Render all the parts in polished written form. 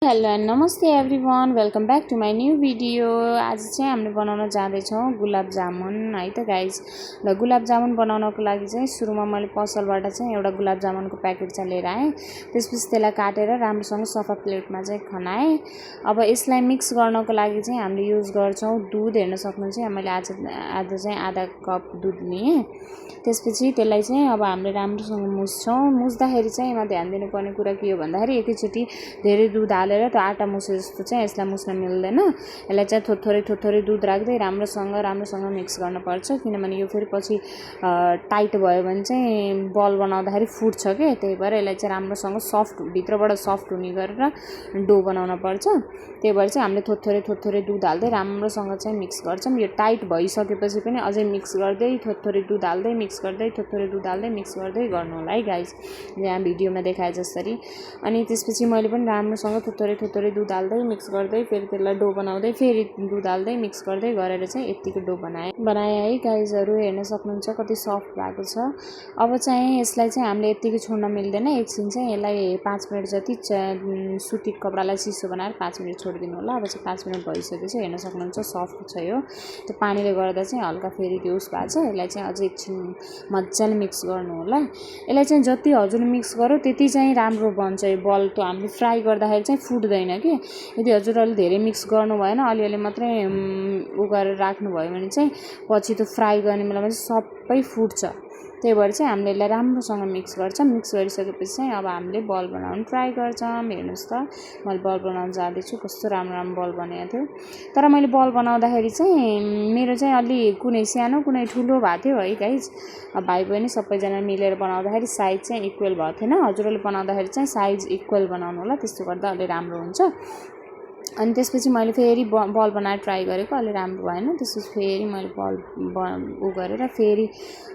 Hello and नमस्ते everyone, welcome back to my new video. आज चाहिँ हामीले बनाउन जाँदैछौँ गुलाब जामुन है त गाइज। र गुलाब जामुन बनाउनको लागि चाहिँ सुरुमा मैले पसलबाट चाहिँ एउटा गुलाब जामुनको प्याकेट चाहिँ लिएर आएँ। त्यसपछि त्यसलाई काटेर राम्रोसँग सफा प्लेटमा चाहिँ खनाएँ। अब यसलाई मिक्स गर्नको लागि चाहिँ हामीले युज गर्छौँ दुध। हेर्न सक्नुहुन्छ मैले आज चाहिँ आधा कप दुध लिएँ। त्यसपछि त्यसलाई चाहिँ अब हामीले राम्रोसँग मुछ्छौँ। मुछ्दाखेरि चाहिँ यसमा ध्यान दिनुपर्ने कुरा के हो भन्दाखेरि एकैचोटि धेरै दुध हालेर त्यो आटा मुछे जस्तो चाहिँ यसलाई मुछ्न मिल्दैन। यसलाई चाहिँ थोरै दुध राख्दै राम्रोसँग मिक्स गर्नुपर्छ, किनभने यो फेरि पछि टाइट भयो भने चाहिँ बल बनाउँदाखेरि फुट्छ के। त्यही भएर यसलाई चाहिँ राम्रोसँग सफ्ट भित्रबाट सफ्ट हुने गरेर डो बनाउन पर्छ। त्यही भएर चाहिँ हामीले थोरै दुध हाल्दै राम्रोसँग चाहिँ मिक्स गर्छौँ। यो टाइट भइसकेपछि पनि अझै मिक्स गर्दै थोरै दुध हाल्दै मिक्स गर्दै थोरै दुध हाल्दै मिक्स गर्दै गर्नु होला है गाइज, यहाँ भिडियोमा देखाए जसरी। अनि त्यसपछि मैले पनि राम्रोसँग थोरै दुध हाल्दै मिक्स गर्दै फेरि त्यसलाई डो बनाउँदै फेरि दुध हाल्दै मिक्स गर्दै गरेर चाहिँ यतिको डो बनाएँ है गाइजहरू। हेर्न सक्नुहुन्छ कति सफ्ट भएको छ। अब चाहिँ यसलाई चाहिँ हामीले यतिकै छोड्न मिल्दैन। एकछिन चाहिँ यसलाई 5 मिनट जति सुती कपडालाई चिसो बनाएर 5 मिनट छोडिदिनु होला। अब चाहिँ 5 मिनट भइसकेपछि हेर्न सक्नुहुन्छ सफ्ट छ यो। त्यो पानीले गर्दा चाहिँ हल्का फेरि त्यो उस भएको छ। यसलाई चाहिँ अझै एकछिन मजाले मिक्स गर्नु होला। यसलाई चाहिँ जति हजुरले मिक्स गर्यो त्यति चाहिँ राम्रो बन्छ यो बल। त्यो हामीले फ्राई गर्दाखेरि चाहिँ फुट्दैन कि। यदि हजुरहरूले धेरै मिक्स गर्नु भएन, अलिअलि मात्रै गरेर राख्नुभयो भने चाहिँ पछि त्यो फ्राई गर्ने बेलामा चाहिँ सबै फुट्छ। त्यही भएर चाहिँ हामीले यसलाई राम्रोसँग मिक्स गर्छौँ। मिक्स गरिसकेपछि चाहिँ अब हामीले बल बनाउनु ट्राई गर्छौँ। हेर्नुहोस् त मैले बल बनाउन जाँदैछु, कस्तो राम्रो बल बनेको थियो। तर मैले बल बनाउँदाखेरि चाहिँ मेरो चाहिँ अलि कुनै सानो कुनै ठुलो भएको थियो है गाइज। अब भाइ बहिनी सबैजना मिलेर बनाउँदाखेरि साइज चाहिँ इक्वल भएको थिएन। हजुरहरूले बनाउँदाखेरि चाहिँ साइज इक्वल बनाउनु होला, त्यस्तो गर्दा अलि राम्रो हुन्छ। अनि त्यसपछि मैले फेरि बल बनाएर ट्राई गरेको, अलि राम्रो भएन। त्यसपछि फेरि मैले बल गरेर फेरि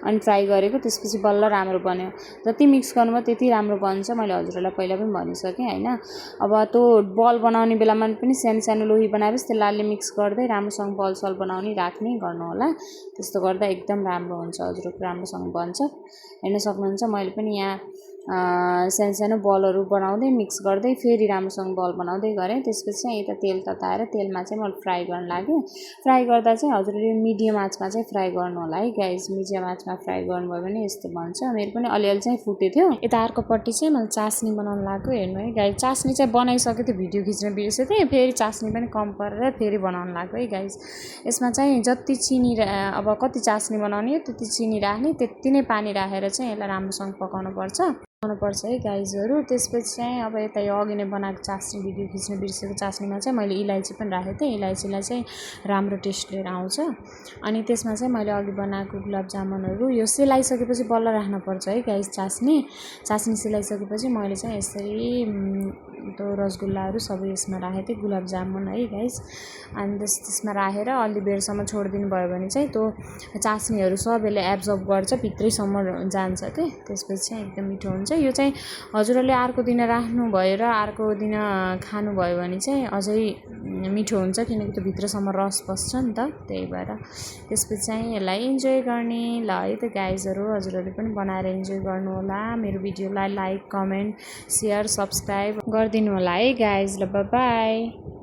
अनि ट्राई गरेको, त्यसपछि बल्ल राम्रो बन्यो। जति मिक्स गर्नुभयो त्यति राम्रो बन्छ, मैले हजुरहरूलाई पहिला पनि भनिसकेँ होइन। अब त्यो बल बनाउने बेलामा पनि सानो लोही बनाएपछि त्यसलाई अलि मिक्स गर्दै राम्रोसँग बल बनाउने राख्ने गर्नु होला। त्यस्तो गर्दा एकदम राम्रो हुन्छ, हजुरको राम्रोसँग बन्छ। हेर्न सक्नुहुन्छ मैले पनि यहाँ सानो बलहरू बनाउँदै मिक्स गर्दै फेरि राम्रोसँग बल बनाउँदै गरेँ। त्यसपछि चाहिँ यता तेल तताएर तेलमा चाहिँ मैले फ्राई गर्न लागेँ। फ्राई गर्दा चाहिँ हजुरले मिडियम आँचमा चाहिँ फ्राई गर्नु होला है गाइज। मिडियम आँचमा फ्राई गर्नुभयो भने यस्तो बन्छ। मेरो पनि अलिअलि चाहिँ फुटेको थियो। यता अर्कोपट्टि चाहिँ मैले चास्नी बनाउनु लाग्यो। हेर्नु है गाइज, चास्नी चाहिँ बनाइसकेको थियो, भिडियो खिच्न बिर्सेको थिएँ। फेरि चास्नी पनि कम परेर फेरि बनाउनु लाग्यो है गाइज। यसमा चाहिँ जति चिनी अब कति चास्नी बनाउने हो त्यति चिनी राख्ने, त्यति नै पानी राखेर चाहिँ यसलाई राम्रोसँग पकाउनु पर्छ है गाइजहरू। त्यसपछि चाहिँ अब यता यो अघि नै बनाएको चास्नी भिडियो खिच्न बिर्सेको चास्नीमा चाहिँ मैले इलायची पनि राखेको थिएँ। इलायचीलाई चाहिँ राम्रो टेस्ट लिएर आउँछ। अनि त्यसमा चाहिँ मैले अघि बनाएको गुलाब जामुनहरू यो सेलाइसकेपछि बल्ल राख्नुपर्छ है गाइज। चास्नी सेलाइसकेपछि मैले चाहिँ यसरी त्यो रसगुल्लाहरू सबै यसमा राखेको थिएँ, गुलाब जामुन है गाइज। अनि त्यसमा राखेर अलि बेरसम्म छोडिदिनु भयो भने चाहिँ त्यो चास्नीहरू सबैले एब्जर्ब गर्छ, भित्रैसम्म जान्छ के। त्यसपछि चाहिँ एकदम मिठो हुन्छ। यो चाहिँ हजुरहरूले अर्को दिन राख्नुभयो र अर्को दिन खानुभयो भने चाहिँ अझै मिठो हुन्छ, किनकि त्यो भित्रसम्म रस बस्छ नि त। त्यही भएर त्यसपछि चाहिँ यसलाई इन्जोय गर्ने ल है त गाइजहरू। हजुरहरूले पनि बनाएर इन्जोय गर्नु होला। मेरो भिडियोलाई लाइक, कमेन्ट, सेयर, सब्सक्राइब गरिदिनु होला है गाइज। ल बाई।